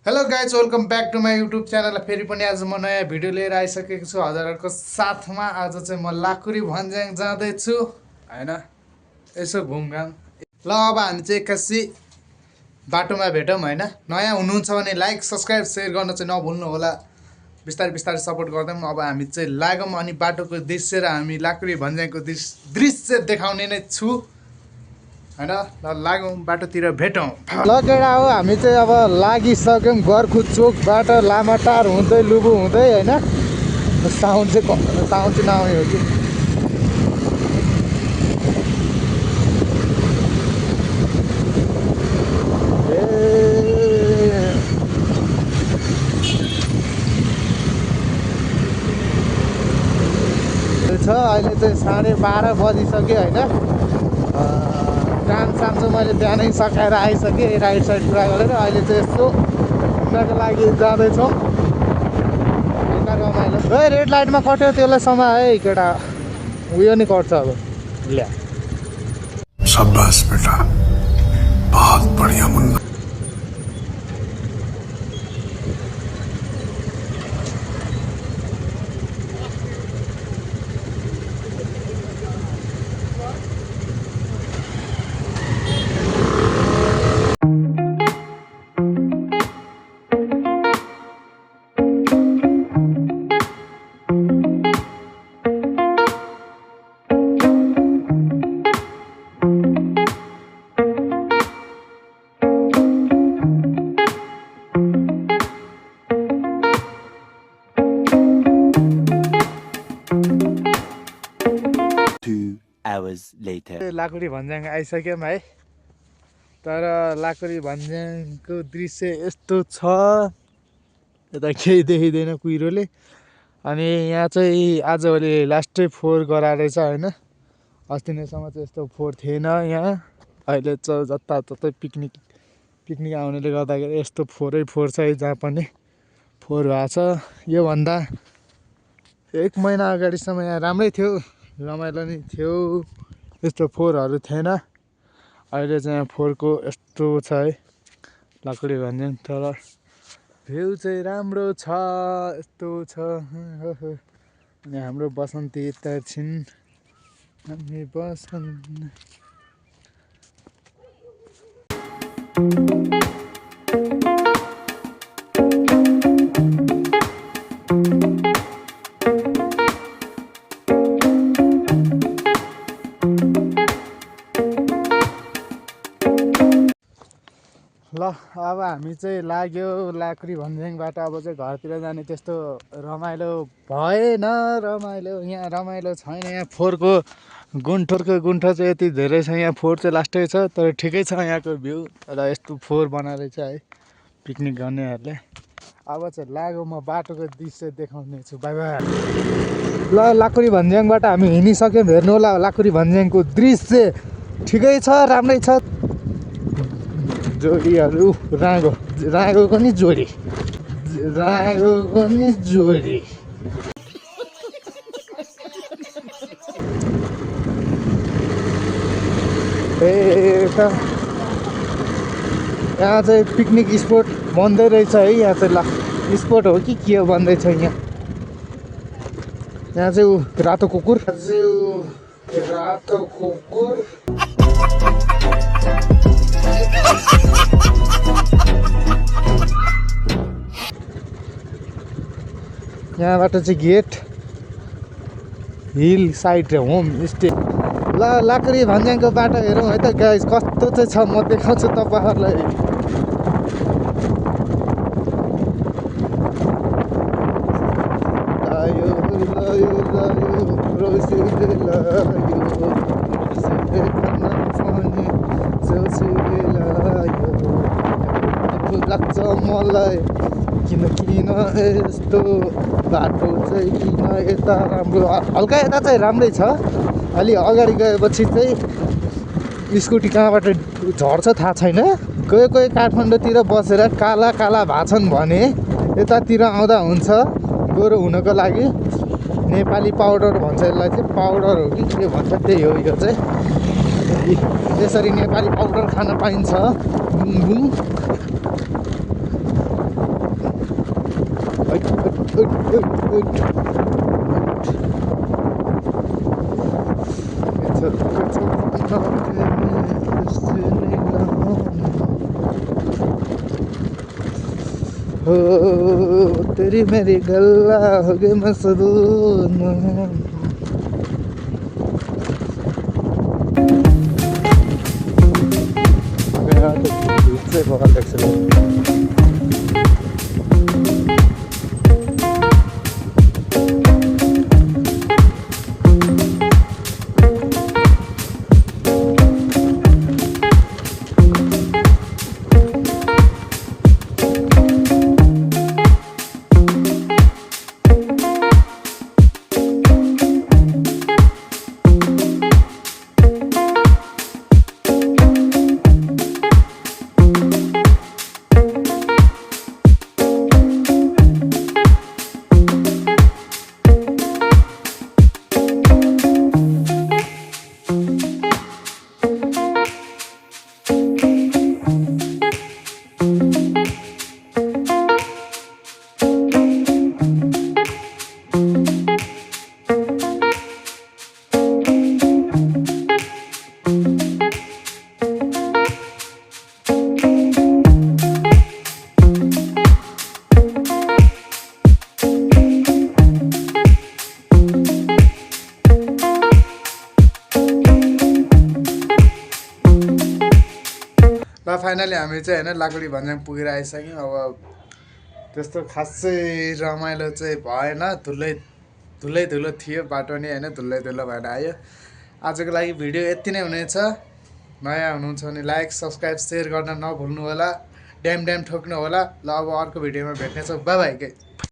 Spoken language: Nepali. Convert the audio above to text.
Hello guys welcome back to my YouTube channel. फेरि पनि आज म नयाँ भिडियो लिएर आइसकेको छु हजुरहरूको साथमा। आज चाहिँ म लाकुरी भन्ज्याङ जाँदैछु होइन, यसो घुमघाम। ल अब हामी चाहिँ एक्कासी बाटोमा भेटौँ होइन। नयाँ हुनुहुन्छ भने लाइक सब्सक्राइब सेयर गर्न चाहिँ नभुल्नु होला। बिस्तारै बिस्तारै सपोर्ट गर्दै अब हामी चाहिँ लागौँ अनि बाटोको दृश्य र हामी लाकुरी भन्ज्याङको दृश्य देखाउने नै छु होइन। ल लागौँ बाटोतिर भेटौँ। ल केटा हो, हामी चाहिँ अब लागिसक्यौँ गोर्खु चोकबाट लामाटार हुँदै लुबु हुँदै होइन। साउन्ड चाहिँ नआउने हो कि छ। अहिले चाहिँ 12:30 बजिसक्यो होइन। काम साम चाहिँ मैले बिहानै सकाएर आइसकेँ राइट साइड पुरा गरेर। अहिले चाहिँ यस्तो घुम्नको लागि जाँदैछौँ। हल्का रमाइलो। ए रेड लाइटमा कट्यो त्यसलाई समा है केटा, उयो नि कट्छ अब। ल्या शाबाश बेटा, बहुत बढ़िया मुन्ना। लाकुरी भन्ज्याङ आइसक्यौँ है। तर लाकुरी भन्ज्याङको दृश्य यस्तो छ, यता केही देखिँदैन कुहिरोले। अनि यहाँ चाहिँ आजभोलि लास्टै फोहोर गराएछ होइन। अस्ति नैसम्म चाहिँ यस्तो फोहोर थिएन यहाँ। अहिले चाहिँ जताततै पिकनिक आउनेले गर्दाखेरि यस्तो फोहोर छ है। जहाँ पनि फोहोर भएको छ। योभन्दा 1 महिना अगाडिसम्म यहाँ राम्रै थियो, रमाइलो नि थियो, यस्तो फोहोरहरू थिएन। अहिले चाहिँ यहाँ फोहोरको यस्तो छ है लाकुरी भन्ज्याङ। तर भ्यू चाहिँ राम्रो छ, यस्तो छ। अनि हाम्रो बसन्ती यता छिन्, हामी बसन्त। ल अब हामी चाहिँ लाग्यो लाकुरी भन्ज्याङबाट। अब चाहिँ घरतिर जाने त्यस्तो रमाइलो भएन। यहाँ रमाइलो छैन। यहाँ फोहोरको गुन्ठो चाहिँ यति धेरै छ। यहाँ फोहोर चाहिँ लास्टै छ, तर ठिकै छ यहाँको भ्यू। र यस्तो फोहोर बनाएर चाहिँ है पिकनिक गर्नेहरूले। अब चाहिँ लाग्यो, म बाटोको दृश्य देखाउने छु। By by. ल लाकुरी भन्ज्याङबाट हामी हिँडिसक्यौँ। हेर्नु होला लाकुरी भन्ज्याङको दृश्य ठिकै छ, राम्रै छ। जोडीहरू राँगोको नि जोडी, राँगोको नि जोडी। यहाँ चाहिँ पिकनिक स्पोट बन्दै रहेछ है। यहाँ चाहिँ स्पोट हो कि के हो बन्दैछ यहाँ। यहाँ चाहिँ रातो कुकुर, यहाँबाट चाहिँ gate hill side home stay. ल लाकुरी भन्ज्याङको बाटो हेरौँ है त गाइस, कस्तो चाहिँ छ म देखाउँछु तपाईँहरूलाई। लाग्छ मलाई किन यस्तो बाटो चाहिँ किन यता राम्रो। हल्का यता चाहिँ राम्रै छ, अलि अगाडि गएपछि चाहिँ स्कुटी कहाँबाट झर्छ थाहा छैन। कोही काठमाडौँतिर बसेर काला भाछन् भने यतातिर आउँदा हुन्छ गोरो हुनको लागि। नेपाली पाउडर भन्छ यसलाई चाहिँ, पाउडर हो कि के भन्छ त्यही हो। यो चाहिँ यसरी नेपाली पाउडर खान पाइन्छ। बुङ बुङ हो तेरी मेरी गल्ला हो गई मसरूर से बहुत एक्सीलेंट ल फाइनली हामी चाहिँ होइन लाकुडी भन्ज्याङ पुगेर आइसक्यौँ। अब त्यस्तो खासै रमाइलो चाहिँ भएन, धुलै थियो बाटो नि होइन, धुलै भएर आयो। आजको लागि भिडियो यति नै हुनेछ। नयाँ हुनुहुन्छ भने लाइक सब्सक्राइब सेयर गर्न नभुल्नु होला, ड्याम ठोक्नु होला। ल अब अर्को भिडियोमा भेट्नेछौँ, बाई बाई।